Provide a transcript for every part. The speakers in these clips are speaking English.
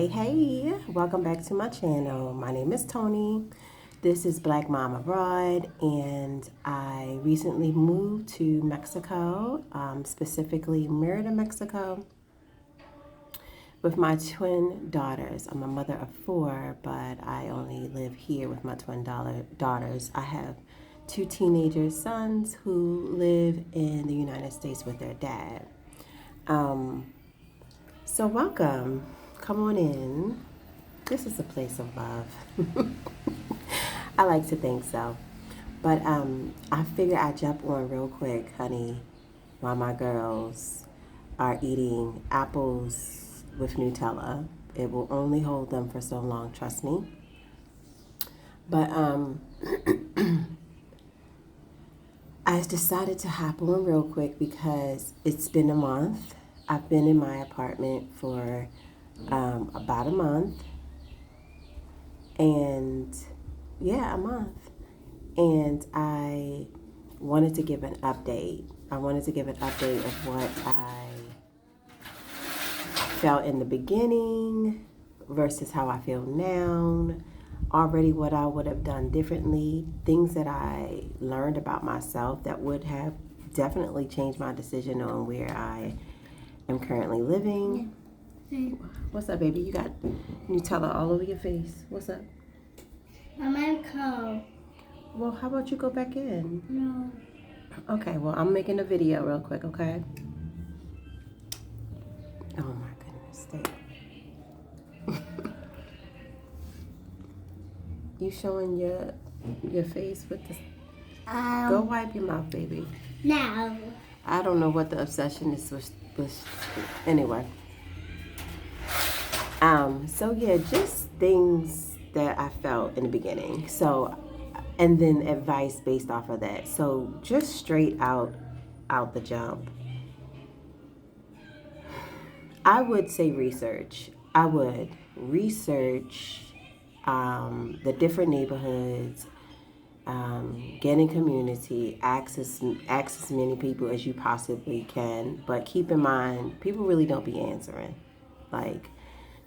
Hey, welcome back to my channel. My name is Tony. This is Black Mom Abroad, and I recently moved to Mexico, specifically Merida, Mexico, with my twin daughters. I'm a mother of four, but I only live here with my twin daughters. I have two teenager sons who live in the United States with their dad. So welcome. Come on in. This is a place of love. I like to think so. But I figured I'd jump on real quick, honey, while my girls are eating apples with Nutella. It will only hold them for so long, trust me. But I decided to hop on real quick because it's been a month. I've been in my apartment for about a month. And yeah, a month. And I wanted to give an update. I wanted to give an update of what I felt in the beginning versus how I feel now. Already what I would have done differently. Things that I learned about myself that would have definitely changed my decision on where I am currently living. Hey. What's up, baby? You got Nutella all over your face. What's up? I'm in cold. Well, how about you go back in? No. Okay, well, I'm making a video real quick, okay? Oh, my goodness. Stay. You showing your face with the... Go wipe your mouth, baby. Now. I don't know what the obsession is with anyway. So yeah, just things that I felt in the beginning. So, and then advice based off of that. So just straight out the jump, I would say research. I would research the different neighborhoods, get in community, access as many people as you possibly can. But keep in mind, people really don't be answering. Like,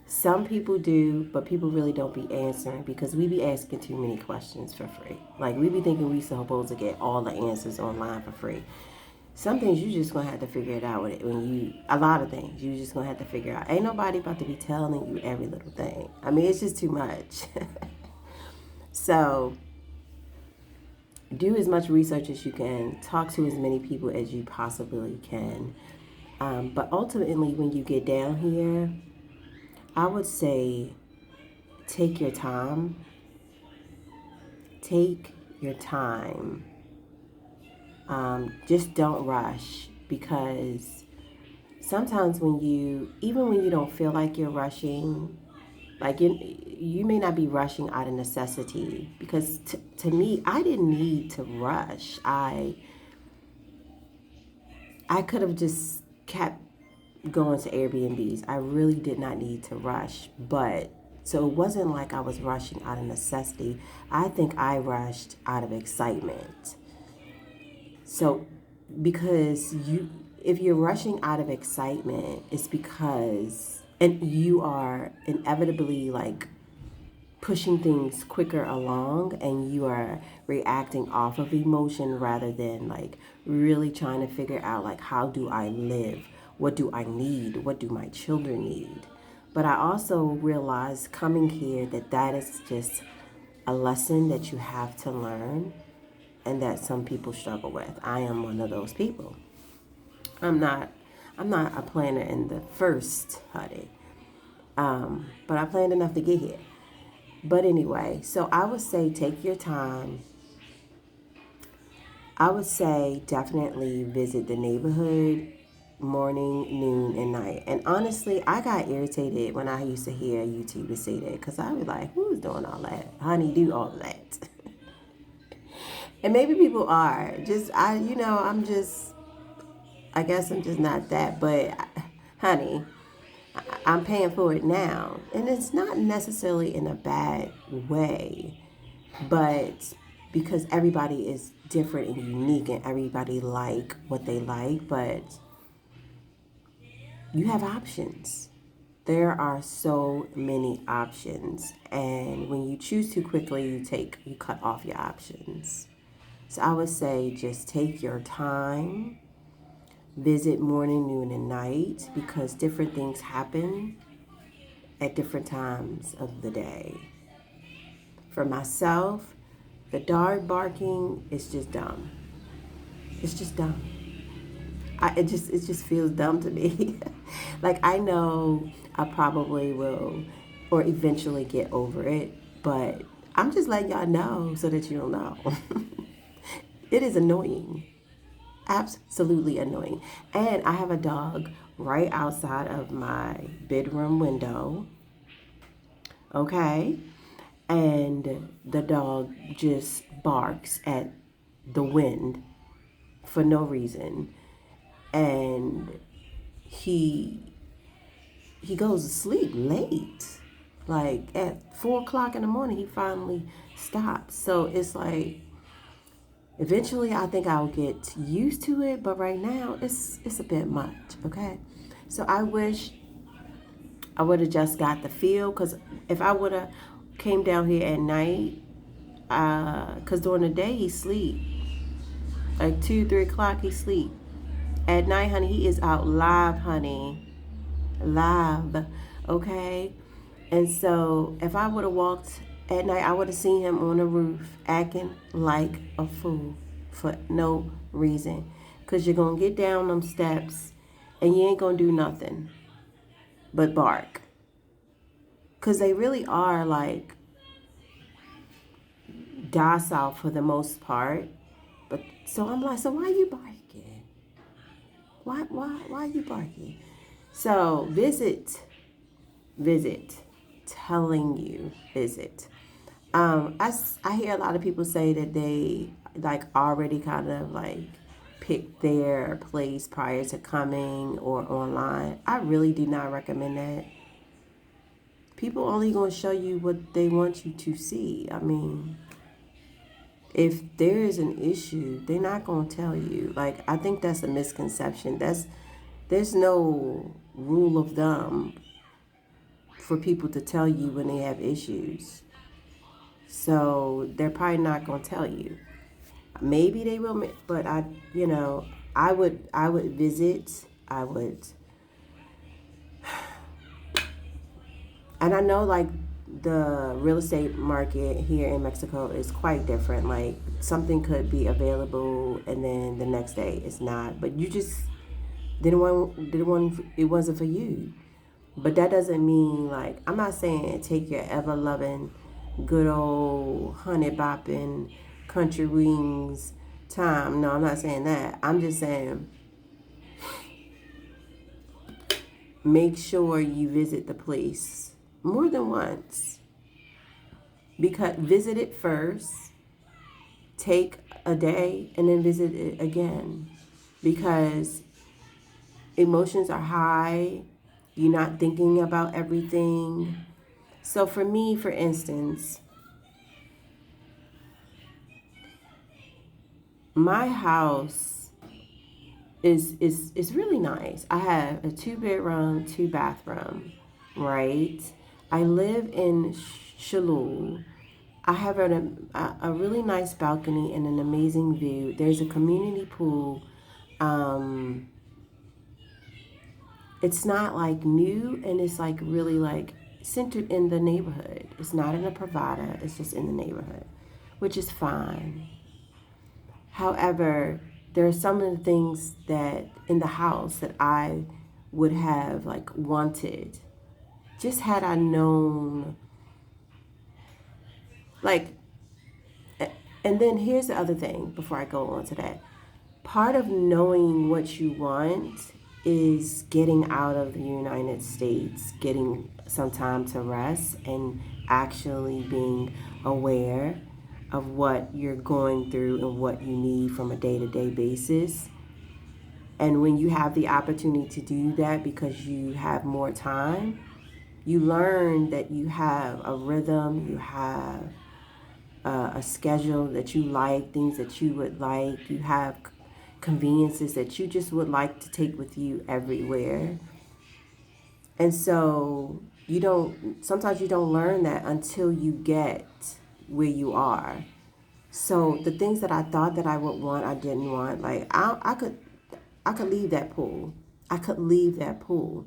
some people do, but people really don't be answering because we be asking too many questions for free. Like, we be thinking we supposed to get all the answers online for free. Some things you just gonna have to figure it out a lot of things you just gonna have to figure out. Ain't nobody about to be telling you every little thing. I mean, it's just too much. So do as much research as you can, talk to as many people as you possibly can. But ultimately, when you get down here, I would say take your time. Take your time. Just don't rush, because sometimes even when you don't feel like you're rushing, like you may not be rushing out of necessity, because to me, I didn't need to rush. I could have just kept going to Airbnbs. I really did not need to rush, so it wasn't like I was rushing out of necessity. I think I rushed out of excitement. So, because if you're rushing out of excitement, it's because, and you are inevitably like pushing things quicker along, and you are reacting off of emotion rather than like really trying to figure out like, how do I live? What do I need? What do my children need? But I also realized coming here that is just a lesson that you have to learn, and that some people struggle with. I am one of those people. I'm not a planner in the first, honey. But I planned enough to get here. But anyway, so I would say take your time. I would say definitely visit the neighborhood morning, noon, and night. And honestly, I got irritated when I used to hear YouTubers say that, because I was like, who's doing all that? Honey, do all of that. And maybe people are. I guess I'm just not that. But, honey, I'm paying for it now. And it's not necessarily in a bad way, but because everybody is different and unique, and everybody like what they like. But you have options. There are so many options, and when you choose too quickly, you cut off your options. So I would say just take your time, visit morning, noon, and night because different things happen at different times of the day. For myself, the dog barking is just dumb. It's just dumb. It just feels dumb to me. Like I know I probably will or eventually get over it, but I'm just letting y'all know so that you'll know. It is annoying. Absolutely annoying. And I have a dog right outside of my bedroom window. Okay? And the dog just barks at the wind for no reason. And he he goes to sleep late. Like at 4 o'clock in the morning he finally stops. So it's like eventually I think I'll get used to it, but right now it's a bit much, okay? So I wish I would have just got the feel, because if I would have came down here at night, because during the day he sleep, like 2, 3 o'clock he sleep. At night, honey, he is out live, honey, live, okay? And so if I would have walked at night, I would have seen him on the roof acting like a fool for no reason. Because you're going to get down them steps and you ain't going to do nothing but bark. Because they really are like docile for the most part. But so I'm like, so why are you barking? Why are you barking? So visit, telling you, visit. I hear a lot of people say that they like already kind of like pick their place prior to coming or online. I really do not recommend that. People only going to show you what they want you to see. I mean, if there is an issue, they're not going to tell you. Like, I think that's a misconception. There's no rule of thumb for people to tell you when they have issues. So they're probably not going to tell you. Maybe they will, but I would visit. I would, and I know like the real estate market here in Mexico is quite different. Like something could be available and then the next day it's not. But you just didn't want it wasn't for you. But that doesn't mean like I'm not saying take your ever loving, good old honey bopping, country wings time. No, I'm not saying that. I'm just saying make sure you visit the place more than once. Because visit it first, take a day, and then visit it again. Because emotions are high, you're not thinking about everything. So for me, for instance, my house is really nice. I have a 2 bedroom, 2 bathroom, right? I live in Chalul. I have a really nice balcony and an amazing view. There's a community pool. Um, it's not like new, and it's like really like centered in the neighborhood. It's not in a Pravada. It's just in the neighborhood, which is fine. However, there are some of the things that in the house that I would have like wanted, just had I known, like, and then here's the other thing before I go on to that. Part of knowing what you want is getting out of the United States, getting some time to rest, and actually being aware of what you're going through and what you need from a day-to-day basis. And when you have the opportunity to do that because you have more time, you learn that you have a rhythm, you have a schedule that you like, things that you would like, you have conveniences that you just would like to take with you everywhere. And so sometimes you don't learn that until you get where you are. So the things that I thought that I would want, I didn't want. Like I could leave that pool. I could leave that pool.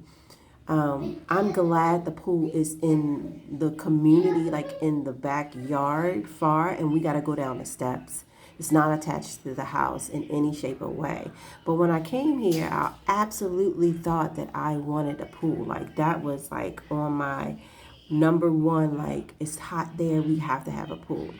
I'm glad the pool is in the community, like in the backyard far, and we got to go down the steps. It's not attached to the house in any shape or way. But when I came here, I absolutely thought that I wanted a pool. Like that was like on my number one, like it's hot there, we have to have a pool.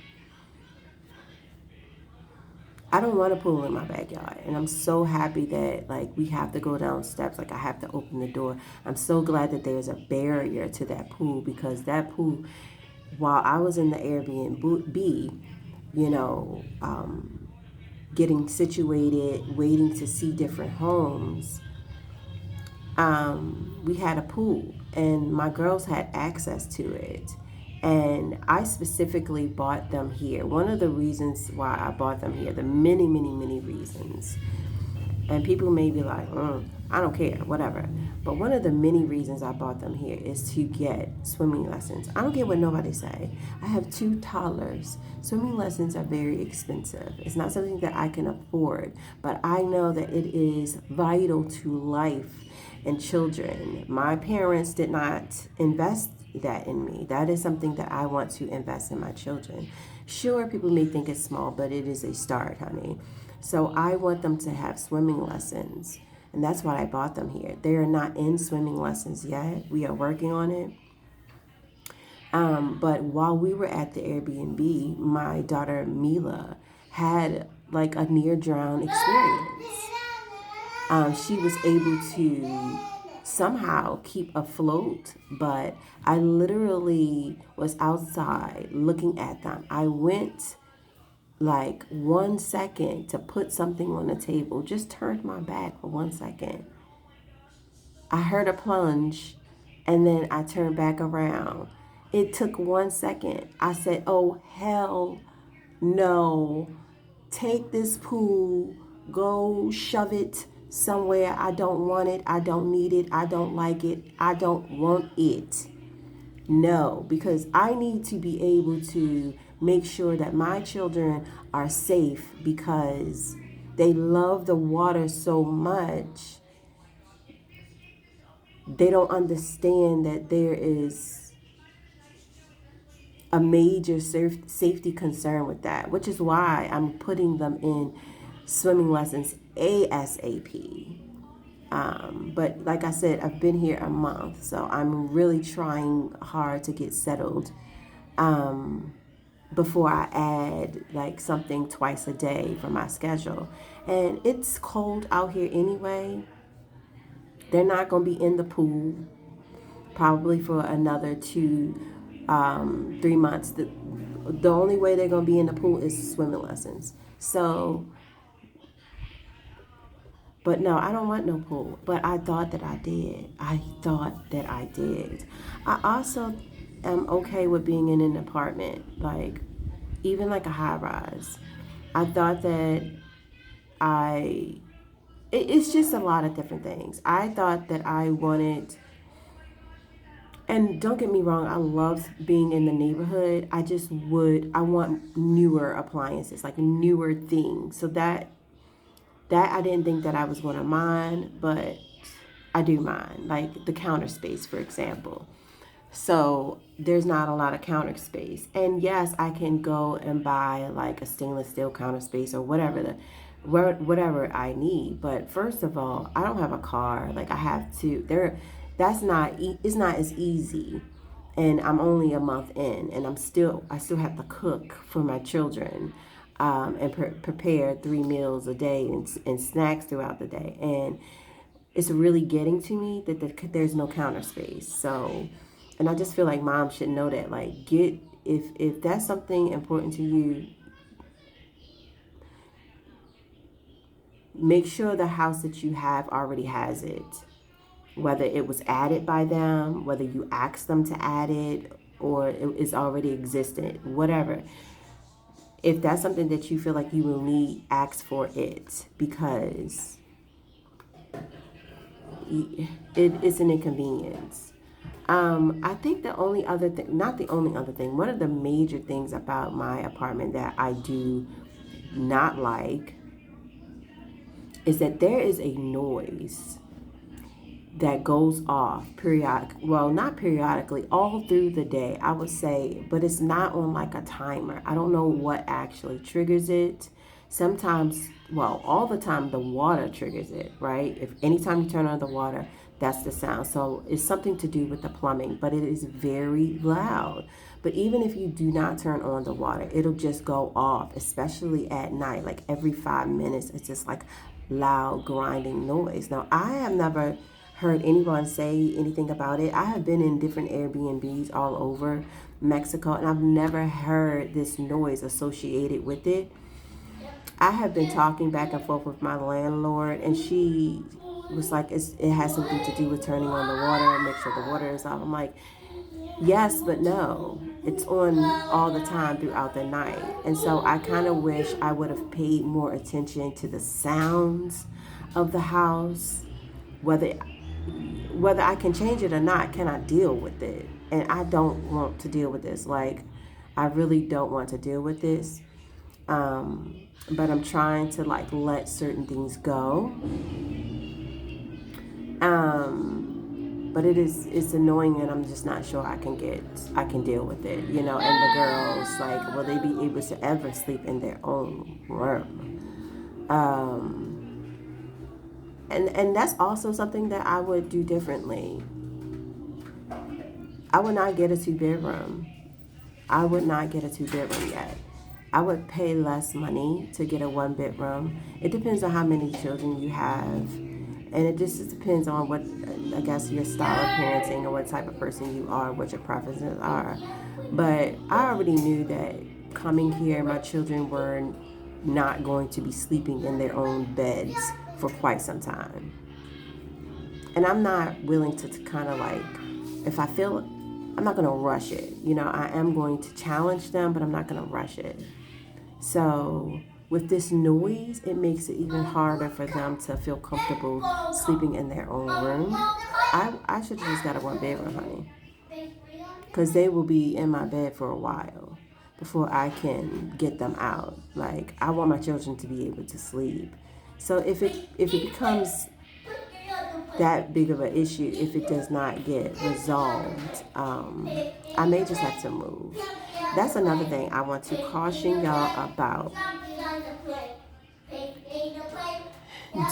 I don't want a pool in my backyard, and I'm so happy that like we have to go down steps, like I have to open the door. I'm so glad that there's a barrier to that pool, because that pool, while I was in the Airbnb, you know, getting situated, waiting to see different homes, we had a pool and my girls had access to it. And I specifically bought them here. One of the reasons why I bought them here, the many, many, many reasons, and people may be like, I don't care, whatever. But one of the many reasons I bought them here is to get swimming lessons. I don't care what nobody say. I have two toddlers. Swimming lessons are very expensive. It's not something that I can afford, but I know that it is vital to life and children. My parents did not invest that in me. That is something that I want to invest in my children. Sure, people may think it's small, but it is a start, honey. So I want them to have swimming lessons. And that's why I bought them here. They are not in swimming lessons yet. We are working on it. But while we were at the Airbnb, my daughter Mila had like a near drown experience. She was able to somehow keep afloat, but I literally was outside looking at them. I went like 1 second to put something on the table, just turned my back for 1 second. I heard a plunge and then I turned back around. It took 1 second. I said, oh, hell no. Take this pool, go shove it somewhere. I don't want it. I don't need it. I don't like it. I don't want it. No, because I need to be able to make sure that my children are safe, because they love the water so much. They don't understand that there is a major safety concern with that, which is why I'm putting them in swimming lessons ASAP. But like I said, I've been here a month, so I'm really trying hard to get settled before I add like something twice a day for my schedule. And it's cold out here anyway. They're not going to be in the pool probably for another 3 months. The only way they're going to be in the pool is swimming lessons. So, but no, I don't want no pool. But I thought that I did. I thought that I did. I also am okay with being in an apartment, like even like a high rise. I thought that it's just a lot of different things. I thought that I wanted, and don't get me wrong, I love being in the neighborhood. I want newer appliances, like newer things. So that I didn't think that I was going to mind, but I do mind, like the counter space, for example. So there's not a lot of counter space. And yes, I can go and buy like a stainless steel counter space or whatever I need. But first of all, I don't have a car. Like I have to it's not as easy. And I'm only a month in, and I still have to cook for my children, and prepare 3 meals a day and snacks throughout the day. And it's really getting to me that there's no counter space. So, and I just feel like mom should know that. Like, if that's something important to you, make sure the house that you have already has it. Whether it was added by them, whether you asked them to add it, or it is already existent, whatever. If that's something that you feel like you will need, ask for it, because it's an inconvenience. I think the only other thing, not the only other thing, one of the major things about my apartment that I do not like is that there is a noise that goes off not periodically, all through the day, I would say, but it's not on like a timer. I don't know what actually triggers it. Sometimes, well, all the time, the water triggers it, right? If anytime you turn on the water, that's the sound. So it's something to do with the plumbing, but it is very loud. But even if you do not turn on the water, it'll just go off, especially at night. Like every 5 minutes, it's just like loud grinding noise. Now, I have never heard anyone say anything about it. I have been in different Airbnbs all over Mexico, and I've never heard this noise associated with it. I have been talking back and forth with my landlord, and she was like, it has something to do with turning on the water, make sure the water is off. I'm like, yes, but no. It's on all the time throughout the night. And so I kind of wish I would have paid more attention to the sounds of the house, whether I can change it or not. Can I deal with it? And I don't want to deal with this. Like, I really don't want to deal with this. But I'm trying to like let certain things go. But it's annoying, and I'm just not sure I can deal with it, you know. And the girls, like, will they be able to ever sleep in their own room? And that's also something that I would do differently. I would not get a 2 bedroom. I would not get a 2 bedroom yet. I would pay less money to get a 1 bedroom. It depends on how many children you have. And it just depends on what, I guess, your style of parenting and what type of person you are, what your preferences are. But I already knew that coming here, my children were not going to be sleeping in their own beds for quite some time. And I'm not willing to kind of like, if I feel, I'm not going to rush it. You know, I am going to challenge them, but I'm not going to rush it. So with this noise, it makes it even harder for them to feel comfortable sleeping in their own room. I should have just got a 1 bedroom, honey, because they will be in my bed for a while before I can get them out. Like, I want my children to be able to sleep. So if it becomes that big of an issue, if it does not get resolved, I may just have to move. That's another thing I want to caution y'all about.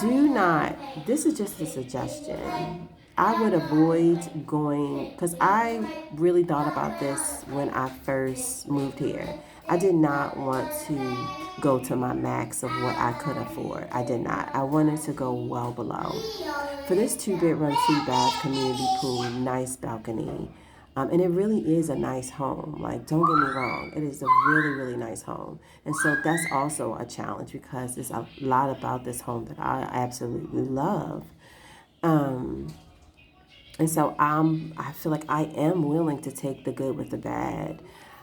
Do not, this is just a suggestion. I would avoid going, because I really thought about this when I first moved here. I did not want to go to my max of what I could afford. I did not. I wanted to go well below. For this 2 bedroom, 2 bath community pool, nice balcony, and it really is a nice home. Like, don't get me wrong, it is a really, really nice home. And so that's also a challenge, because there's a lot about this home that I absolutely love. And so I feel like I am willing to take the good with the bad.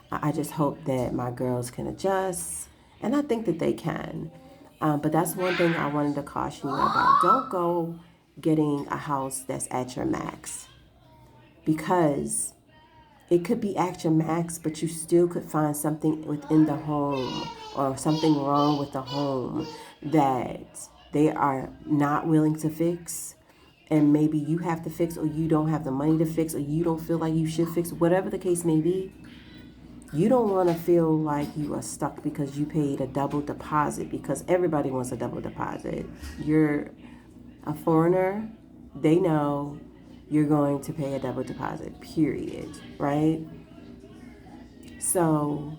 I just hope that my girls can adjust, and I think that they can. But that's one thing I wanted to caution you about. Don't go getting a house that's at your max, because it could be at your max, but you still could find something within the home or something wrong with the home that they are not willing to fix. And maybe you have to fix, or you don't have the money to fix, or you don't feel like you should fix, whatever the case may be. You don't want to feel like you are stuck because you paid a double deposit, because everybody wants a double deposit. You're a foreigner, they know you're going to pay a double deposit, period, right? So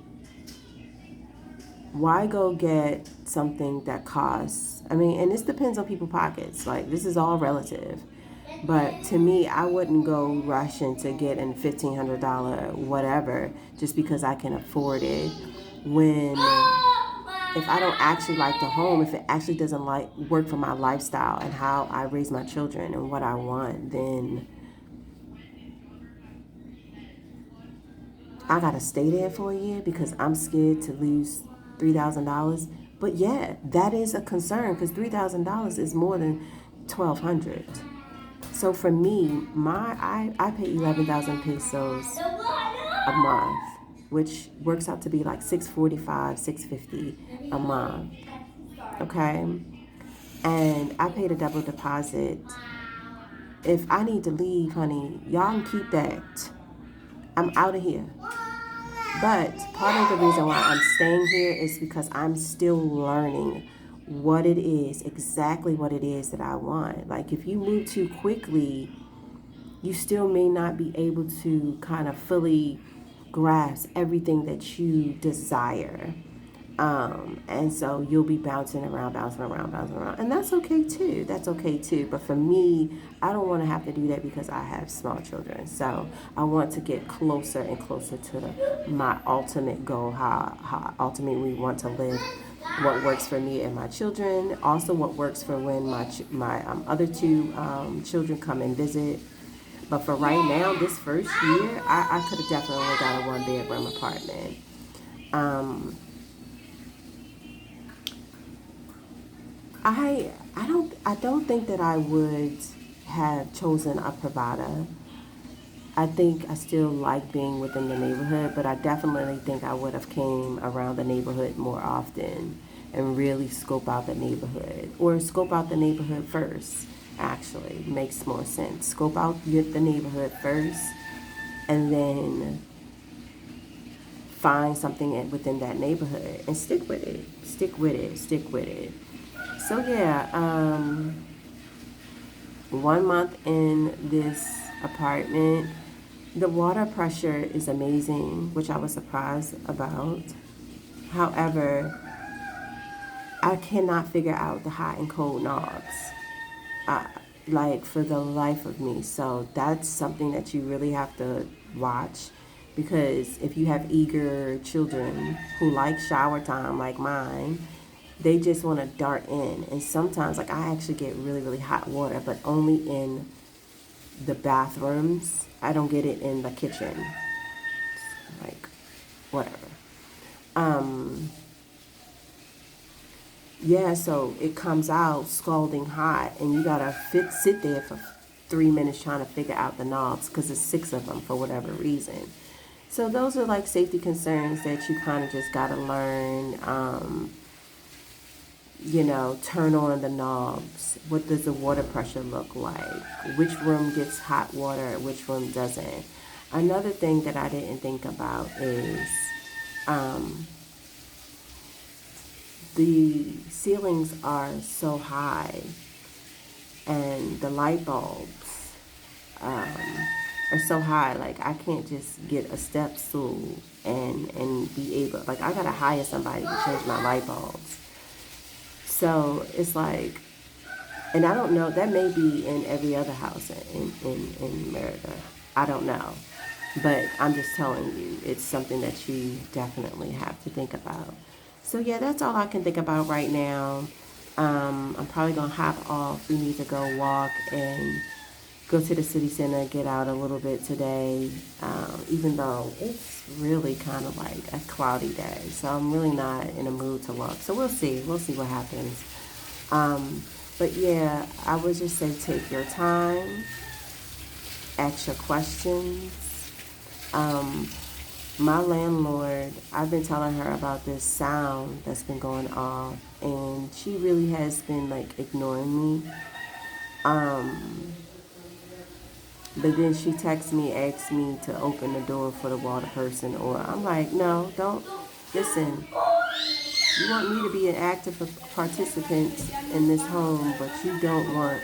why go get something that costs, I mean, and this depends on people's pockets. Like, this is all relative. But to me, I wouldn't go rushing to get a $1,500 whatever just because I can afford it, when if I don't actually like the home, if it actually doesn't work for my lifestyle and how I raise my children and what I want, then I gotta stay there for a year because I'm scared to lose $3,000. But yeah, that is a concern, because $3,000 is more than $1,200. So for me, I pay 11,000 pesos a month, which works out to be like 645, 650 a month. Okay, and I paid a double deposit. If I need to leave, honey, y'all can keep that. I'm out of here. But part of the reason why I'm staying here is because I'm still learning what it is, exactly what it is that I want. Like if you move too quickly, you still may not be able to kind of fully grasp everything that you desire. And so you'll be bouncing around, bouncing around, bouncing around. And that's okay too. That's okay too. But for me, I don't want to have to do that because I have small children. So I want to get closer and closer to my ultimate goal, how I ultimately want to live, what works for me and my children, also what works for when my other two children come and visit. But for right now, this first year, I could have definitely got a one bedroom apartment. Um, I don't think that I would have chosen a provider. I think I still like being within the neighborhood, but I definitely think I would have came around the neighborhood more often and really scope out the neighborhood, or scope out the neighborhood first. Actually, makes more sense. Scope out the neighborhood first, and then find something within that neighborhood and stick with it. Stick with it. Stick with it. So yeah, 1 month in this apartment, the water pressure is amazing, which I was surprised about. However, I cannot figure out the hot and cold knobs, uh, like for the life of me. So that's something that you really have to watch, because if you have eager children who like shower time like mine, they just want to dart in. And sometimes, like, I actually get really, really hot water, but only in the bathrooms. I don't get it in the kitchen. Like, whatever. Um, yeah, so it comes out scalding hot, and you gotta sit there for 3 minutes trying to figure out the knobs because there's six of them for whatever reason. So those are like safety concerns that you kind of just gotta learn. Turn on the knobs. What does the water pressure look like? Which room gets hot water, which room doesn't? Another thing that I didn't think about is um, the ceilings are so high, and the light bulbs are so high. Like, I can't just get a step stool and be able, like, I gotta hire somebody to change my light bulbs. So it's like, and I don't know, that may be in every other house in Merida. I don't know. But I'm just telling you, it's something that you definitely have to think about. So yeah, that's all I can think about right now. I'm probably gonna hop off. We need to go walk and go to the city center, get out a little bit today, even though it's really kind of like a cloudy day. So I'm really not in a mood to walk. So we'll see. We'll see what happens. But yeah, I would just say take your time, ask your questions. My landlord, I've been telling her about this sound that's been going off, and she really has been like ignoring me. But then she texts me, asks me to open the door for the water person, or I'm like, no, don't. Listen, you want me to be an active participant in this home, but you don't want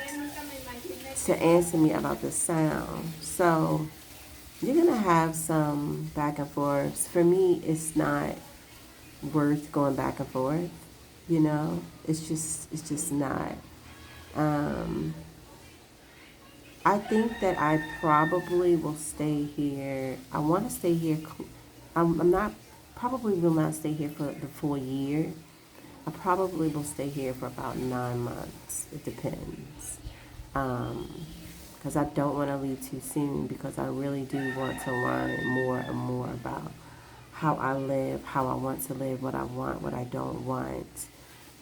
to answer me about the sound. So you're gonna have some back and forths. For me, it's not worth going back and forth. It's just not. Um, I think that I probably will stay here. I want to stay here. I'm not, probably will not stay here for the full year. I probably will stay here for about 9 months. It depends. Because I don't want to leave too soon, because I really do want to learn more and more about how I live, how I want to live, what I want, what I don't want.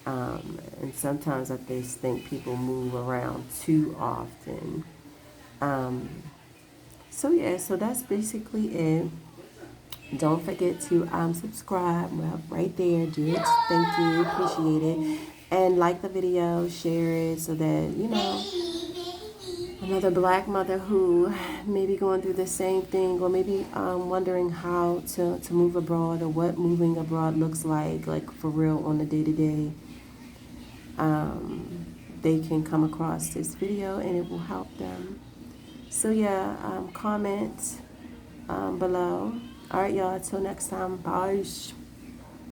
And sometimes I just think people move around too often. So yeah, so that's basically it. Don't forget to subscribe. Well, right there, do it. Thank you, appreciate it, and like the video, share it so that another black mother who may be going through the same thing, or maybe wondering how to move abroad, or what moving abroad looks like for real on the day to day. They can come across this video and it will help them. So yeah, comment below. All right, y'all. Till next time. Bye.